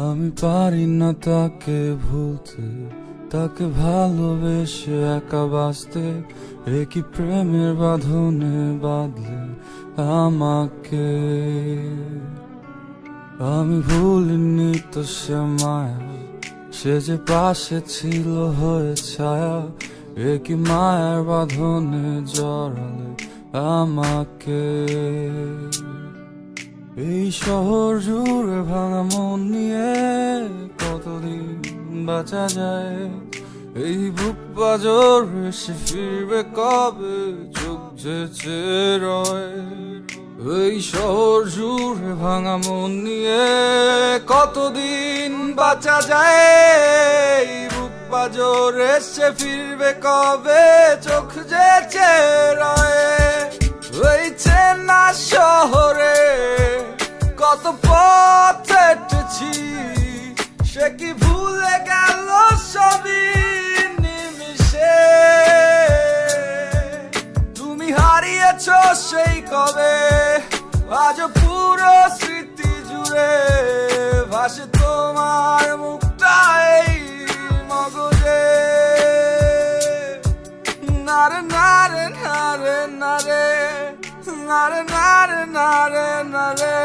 আমি পারি না তাকে ভুলতে, তাকে ভালোবেসে একা বাঁচতে। একই প্রেমের বাঁধনে বাঁধলে আমাকে। আমি ভুলিনি তো সে মায়া, সে যে পাশে ছিল হয়ে ছায়া। একই মায়ার বাঁধনে জড়ালে আমাকে। এই শহর জুড়ে ভাঙা মন নিয়ে কতদিন বাঁচা যায়? এই বুক পাজর এসে ফিরবে কবে? চোখ যে চেয়ে রয়। এই শহর জুড়ে ভাঙা মন নিয়ে কতদিন বাঁচা যায়? এই বুক পাজর এসে ফিরবে কবে? চোখ যে চেয়ে রয়। ওই চেনা শহরে কত পথ হেঁটেছি, সে কি ভুলে গেল সবই নিমিষে? তুমি হারিয়েছ সেই কবে, আজ পুরো স্মৃতি জুড়ে ভাসে তোমার মুখটা এই মগজে। নারে নারে নারে নারে নারে নারে নারে নারে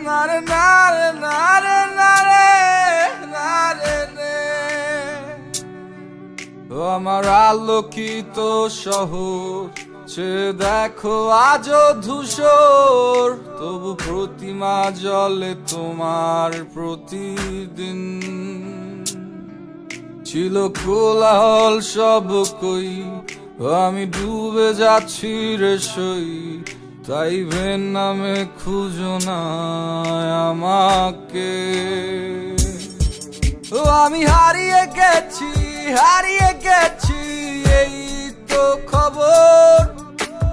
নারে নারে নারে নারে নারে রে। আমার আলোকিত শহর সে দেখো আজও ধূসর, তবু প্রতিমা জলে তোমার প্রতিদিন। ছিল কোলাহল সব কই, আমি ডুবে যাচ্ছি রে সই। তাই ভেন নামে খুঁজো না আমাকে। আমি হারিয়ে গেছি এই তো খবর।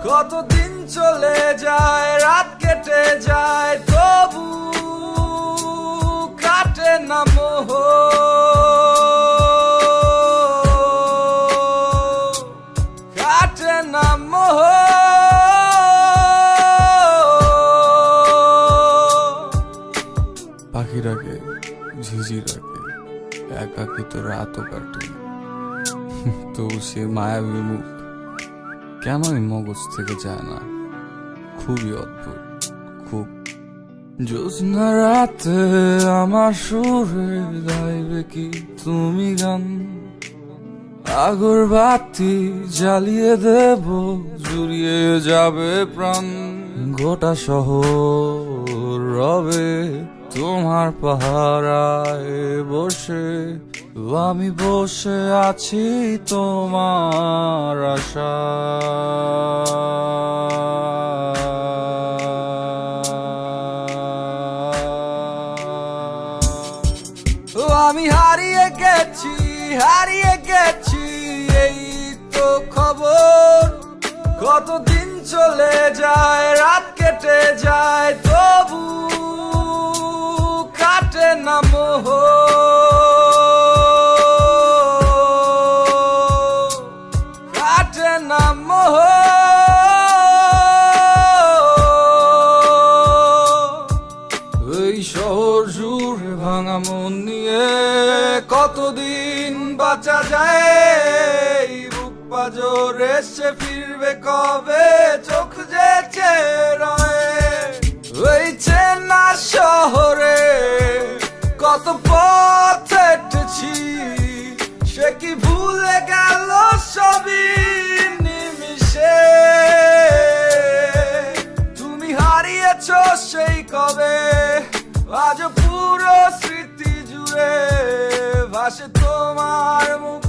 কতদিন চলে যায়, রাত কেটে যায়, তবু কাটে না মোহ। কাটে না মোহ। পাখিরাকে ঝিঝিরাকে একাকিত রাতও কাটে, তবু সে মায়াবী মুখ কেন মগজ থেকে যায় না? খুবই অদ্ভুত, খুব। জ্যোৎস্না রাতে আমার সুরে গাইবে কি তুমি গান? আগরবাতি জ্বালিয়ে দেব, জুড়িয়ে যাবে প্রাণ। গোটা শহর রবে তোমার পাহারায় বসে, আমি বসে আছি তোমার আশা। আমি হারিয়ে গেছি এই তো খবর। কতদিন চলে যায়, রাত কেটে যায়, তবু কাটে না মোহ। কাটে না মোহ। এই শহর জুড়ে ভাঙা মন নিয়ে কতদিন বাঁচা যায়? এই বুক পাজর এসে ফিরবে কবে? চোখ যে চেয়ে রয়। ওই চেনা শহরে কত পথ হেঁটেছি, সে কি ভুলে গেল সবই নিমিষে? তুমি হারিয়েছ সেই কবে, আজ পুরো স্মৃতি জুড়ে ভাসে তোমার মুখ